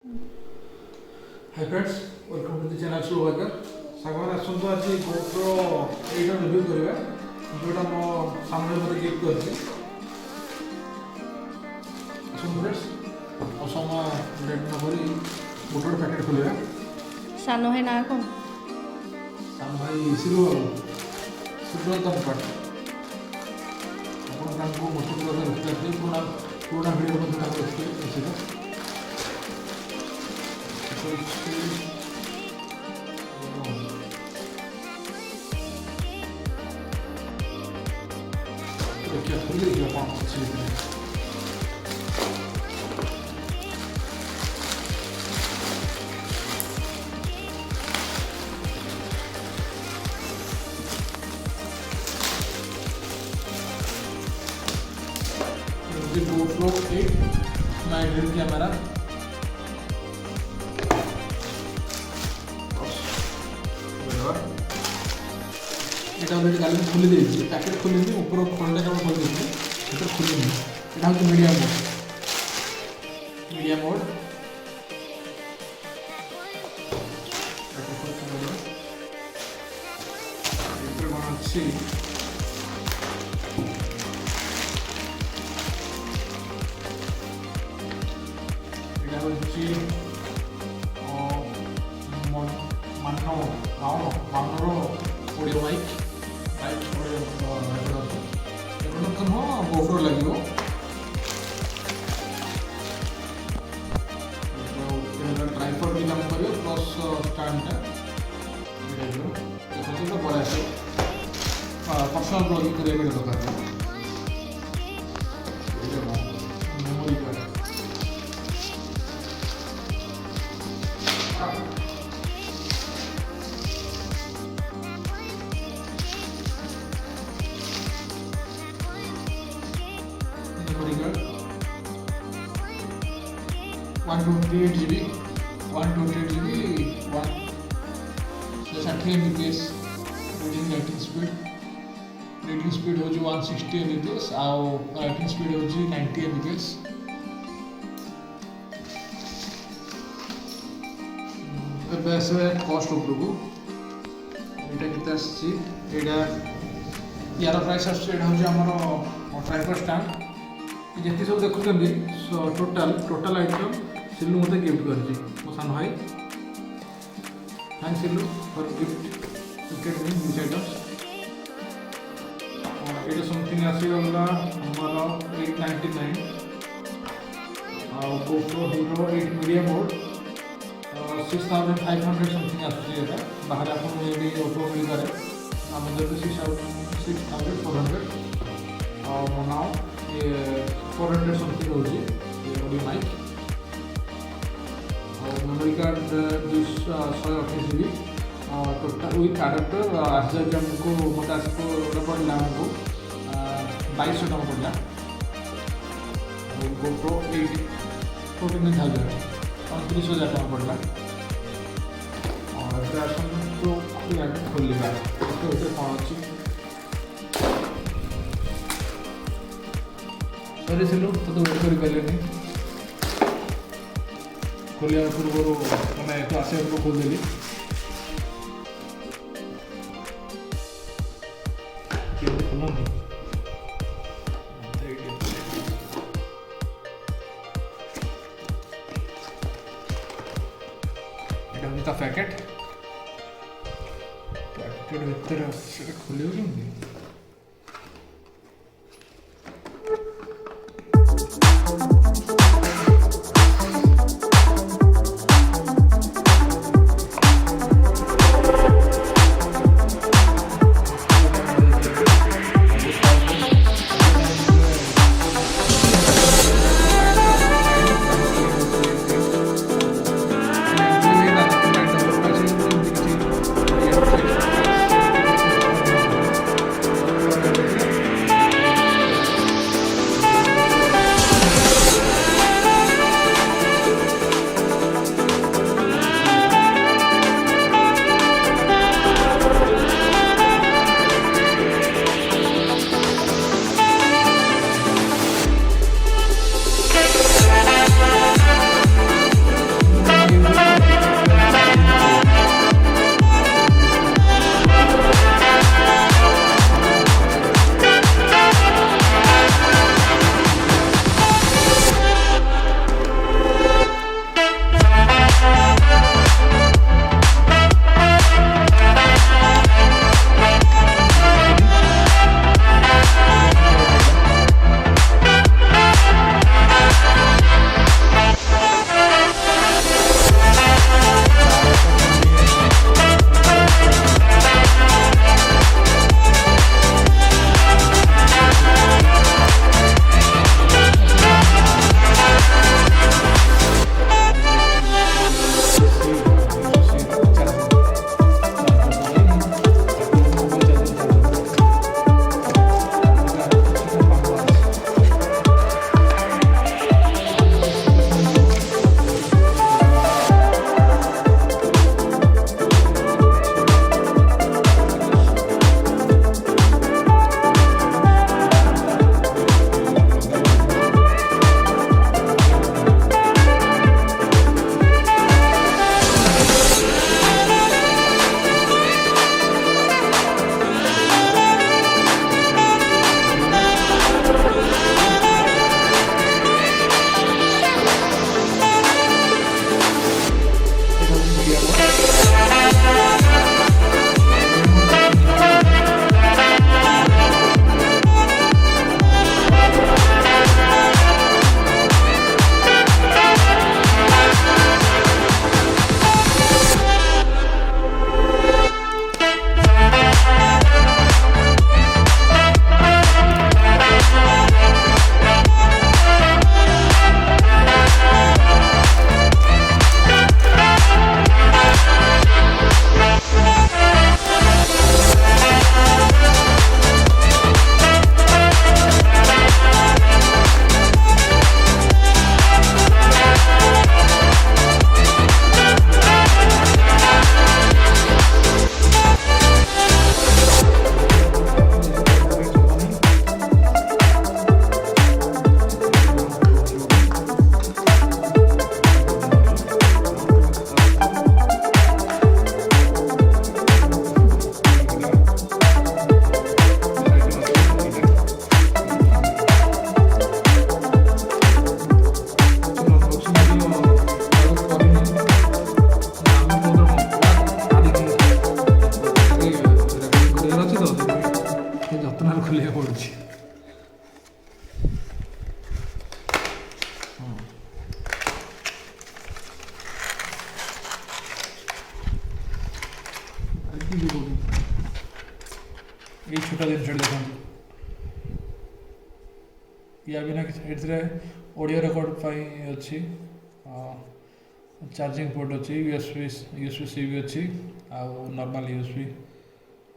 Hi friends, welcome to the channel Slovakia. सागवान आसंतु आज GoPro 8 review करिवे जोटा मो सामने मते गिफ्ट करछि आसंतु फ्रेंड्स असमा लेट न करी मोटर पैकेट खोलिवे सानो है ना कोन सानो भाई सिल्वर कंपार्ट अपन तांको मोटर पैकेट पूरा वीडियो में तांको एक्सप्लेन देखिए खुल गया पांच अच्छी तरह ये GoPro 8 माय ड्रीम कैमरा এটা অলরেডি কালি খুলে দিয়েছি প্যাকেট খুলে দিয়ে উপর খোলটা কেমন খুলে দিয়েছি এটা খুলে নিই এটা হচ্ছে মিডিয়াম মোড এরপরে বানাচ্ছি এটা হচ্ছে মান্নর ऑडियो माइक ऑडियो प्रोडक्शन हो GoPro लगियो ट्राइपॉड भी काम करियो प्लस स्टैंड टा देखियो तो बड़ा है पर्सनल ब्लॉगिंग करे में दरकार है memory card card 128 GB 128 GB 160 mbps reading speed हो 160 mbps आउ राइटिंग स्पीड हो 90 mbps एबे कॉस्ट उपरको एटा केते आछि एटा यार प्राइस आछि एटा हो हमर ट्राइपॉड स्टैंड जितनी सब देखुଛନ୍ତି टोटल आइटम सिल्लू मते गिफ्ट करछि मो सान भाई thanks Sillu for gift to get me this items और एटा समथिंग आसी गला हमर 899 और GoPro Hero 8 medium mode 6500 something आसी एटा बाहर अपन मे भी ऑटो मिल करे हम जब 6400 और नाउ ये 400 समथिंग हो जी ये ऑडियो माइक और मेमोरी कार्ड जिस 128 GB टोटल विथ अडाप्टर आज हमको मत आसको पड़ला हमको 2200 टका पड़ला GoPro 8 14,000 29,000 टका पड़ला और आसन तो खोलिबा तो कौन अच्छी सरी सिलु तो वेट कर पारे खोलिया पूर्व मैं तो आसे को खोल देली এটা হচ্ছে প্যাকেট ভিতরে সেটা খুলেও কিন্তু ये छोटा जिनस देखो या बिना ये ऑडियो रिकॉर्ड अच्छी चार्जिंग पोर्ट अच्छी यूएसबी सी भी अच्छी आउ नॉर्मल यूएसबी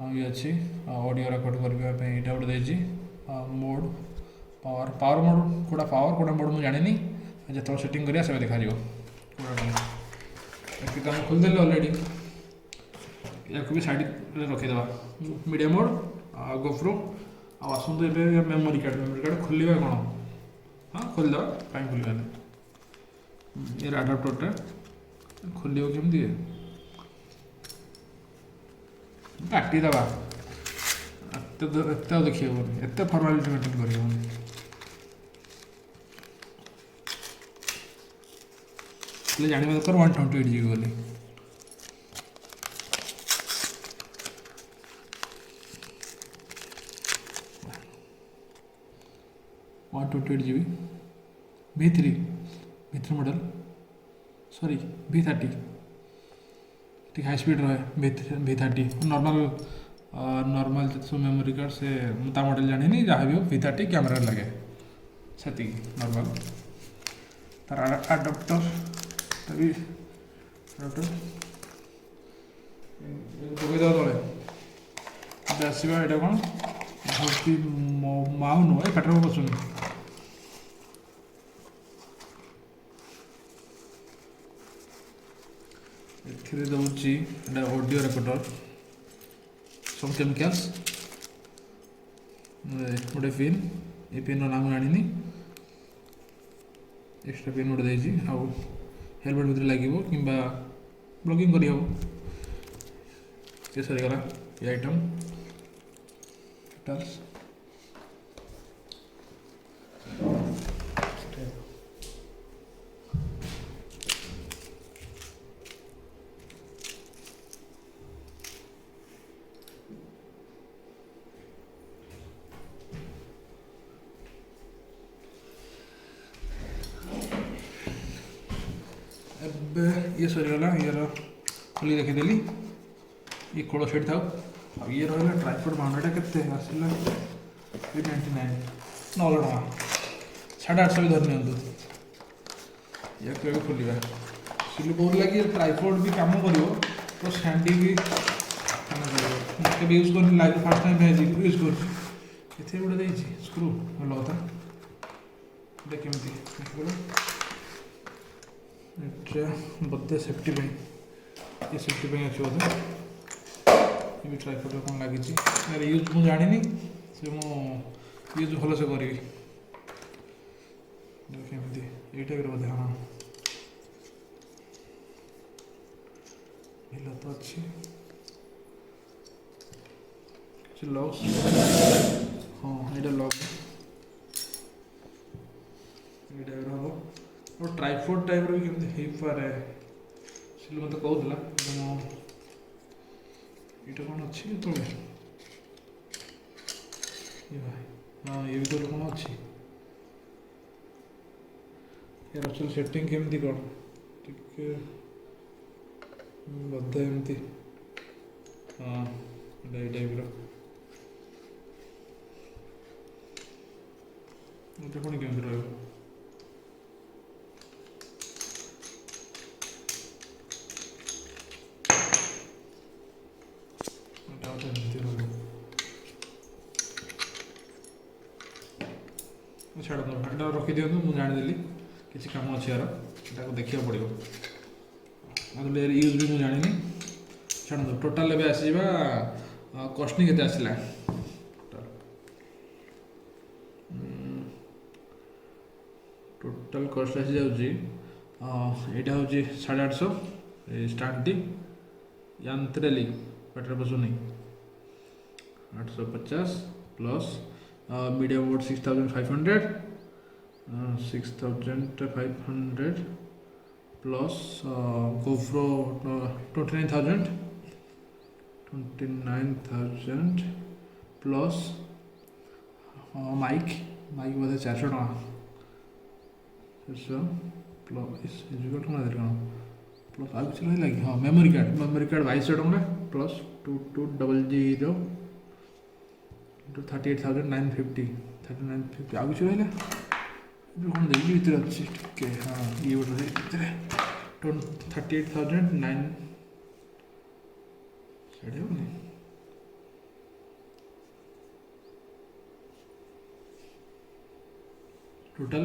भी अच्छी ऑडियो रिकॉर्ड करने यहाँ गोटे देती मोड पावर पावर मोड कौटा पावर कौटा मोड मुझे जानी जो सेटिंग करा से देखा बाकी तुम खोलदे अलरेडी या भी side रखीदे media mode GoPro आसतु a memory card खोलिया कौन हाँ खोलीदे कहीं खोलियानी ये आडाप्टरटा खोल केमती काटिदेवा एत देखिए एत फर्मालिटी मेंटेन कर जानवा दरकार 128 GB बोली 128 GB V3 model sorry V30 ठीक हाई स्पीड रहे V30 नॉर्मल जो मेमोरी कार्ड से ता मॉडल जानी जहाँ भी हो V30 कैमरा लगे से नॉर्मल तार आडाप्टर तभी आडाप्टर जोगे तले आसवा यहाँ कौन माउ नुह ये पेट्रोल बसुनी एथिरे दउची एटा ऑडियो रिकॉर्डर सम केमिकल्स गोटे पिन ये पिन नाम जानी एक्स्ट्रा पिन गोटे देजी आउ हेलमेट भीतर लगे कि ब्लॉगिंग कर सरीगला ये आइटम टल्स ये सरीगला ये खोली रखीदेली ये खोल सेट था अब ये रहा ट्राइपॉड माउंटा के आसला 399 9 टका 850 भी धरनी या खोलिया सिलु बोर्ड लगी ट्राइपॉड भी काम कर तो स्टैंडी भी यूज कर लाइफ फास्ट टाइम यूज कर गोटे स्क्रू भल कथा केमी बोधे सेफ्टी ये सेफ्टी अच्छे बोधे ये भी ट्राइपॉड कौन लगी यार यूज मुझे जानी से यूज भल से करी केमी ये टाइप बोधे हाँ ढिल तो अच्छी लॉक्स हाँ ये लॉक ये टाइप हम और ट्राइपॉड टाइप भी केमती हो पारे सिलु मत कहूला ये कौन अच्छी तो हाँ ये भी तो कौन अच्छी यार एक्चुअली सेटिंग केमती कौन टिके बोधे एमती हाँ ये टाइप पुणी केमती रहा छाड़ दो रखी दिखाँ मुझे जानीदेली किसी कम अच्छे यार यहाँ देखा पड़ो यूज भी मुझे जानी छाड़ दो टोटाल भी आसवा कस्टिंग के आसला टोटाल कस्ट आसी जाऊँगी यहाँ हूँ 850 स्टार्ट यांत्रेली पेट्रोल पशुनी 850 plus media board 6500 plus GoPro 29000 plus mic बोधे 400 टका 400 प्लस प्लस आ कि रहा कि हाँ मेमोरी कार्ड 2200 टका प्लस 2200 into 38,950 3950 ଆଉ କିଛି ରହିଲା କ'ଣ ଦେଇକି ଭିତରେ ଅଛି ଟିକେ ହଁ ଇଏ ଗୋଟେ ରହିଛି ଭିତରେ 38,009 ସେଠି ହେବନି total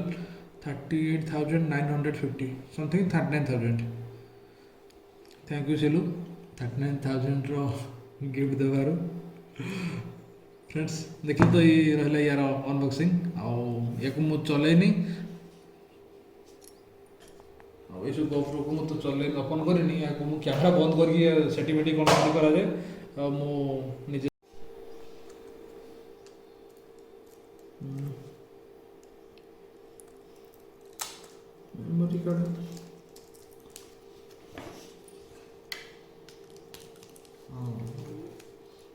38,950 something 39,000 thank you Silu 39,000 रो गिफ्ट देवारो फ्रेंड्स देखिए तो ये रहला यार अनबॉक्सिंग आउ याको मु चलेनी आउ एसु गोप्रो को मु तो चले ओपन करेनी याको मु कैमरा बंद करके सेटिंग कोन करा जाए मु निजे मेमोरी कार्ड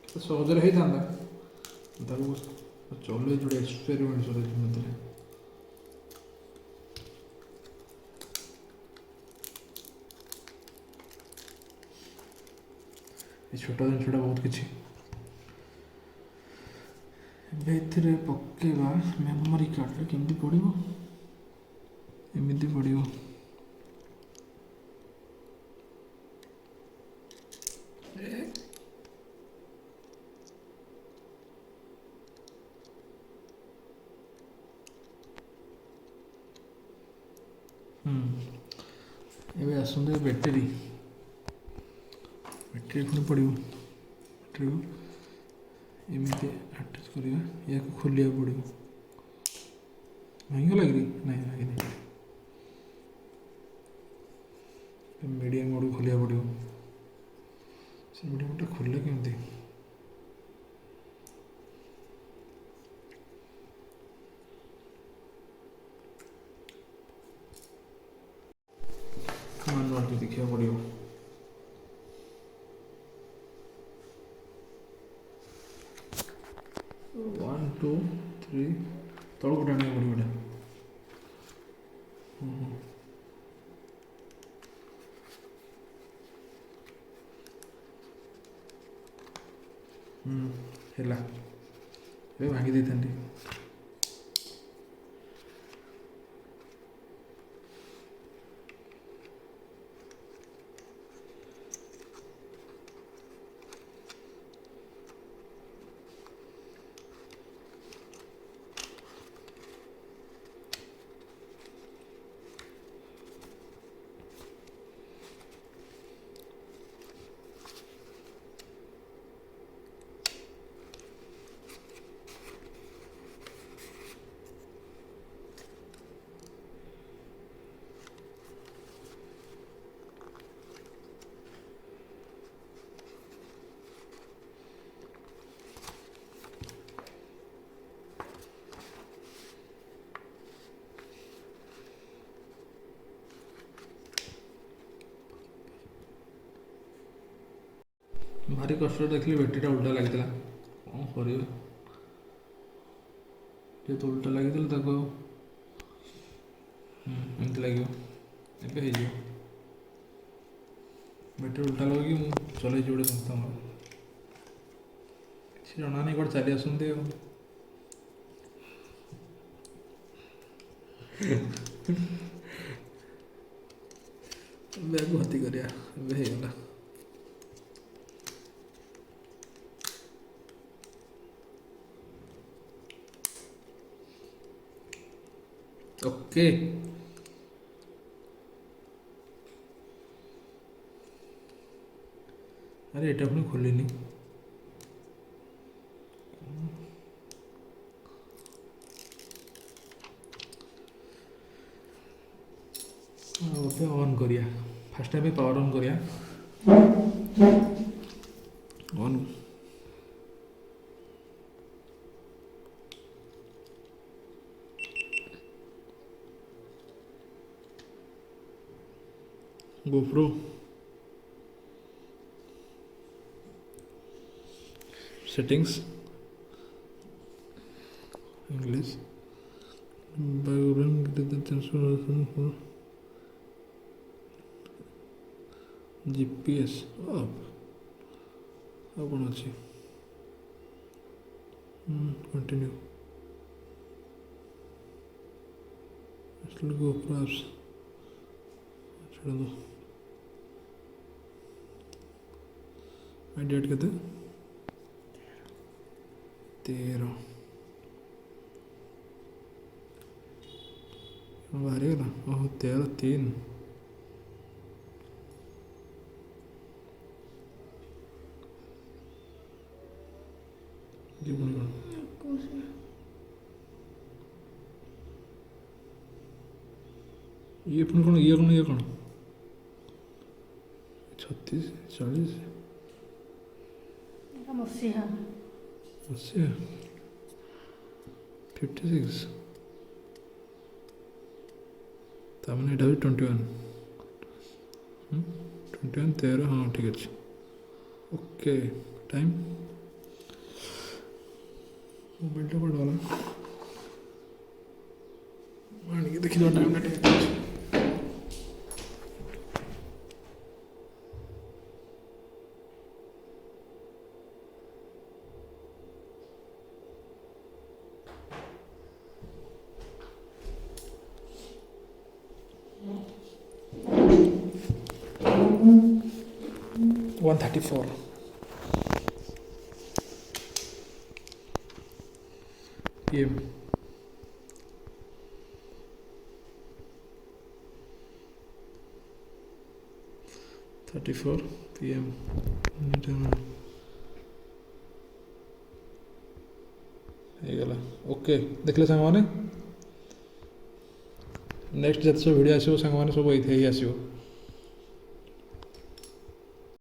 तो सहजरे होता चलो जोड़े एक्सपेरिमेंट चल छोट जिनसा बहुत किसी पकेवा मेमोरी कार्ड केमती पड़ो एमती पड़ो एवं आसते बैटेरी बैटेरी पुणी पड़ो बैटेरी एमती आटाच करवा या खोलिया पड़ो भांगला कि ना मीडियम मोड खोलिया पड़ो से मीडियम खोले केमती मानुआल भी देखा पड़ो 1 2 3 तौक टाणी पड़ो एटा है भांगी दे था भारी कष्ट देखिए बैटेरीटा उल्टा लगी कौन कर तो उल्टा लगी एमती लगे बैटेरी उल्टा लगे चल जोड़े समस्त किसी जना नहीं कौन चली आसते गति करा ओके अरे एटा अपने खोले नहीं ऑन करिया फर्स्ट टाइम पावर ऑन करिया on GoPro settings English GPS कौन अच्छी कंटिन्यू गो प्रॉप्स छोड़ दो डेट केते 13 बाहरी गला ओह 13 3 जीवन ये पुणी कौन 36 40 ମସିହା 56 तामने एटा भी 21 21 13 हाँ ठीक अच्छे ओके टाइम मोबाइल टा पड़ा मान के देखी दो टाइम ना ठीक अच्छे 134 PM 34 PM ହେଇଗଲା ଓକେ ଦେଖିଲେ ସାଙ୍ଗମାନେ ନେକ୍ସଟ ଯେତେ ସବୁ ଭିଡ଼ିଓ ଆସିବ ସାଙ୍ଗମାନେ ସବୁ ଏଇଠି ଆସିବ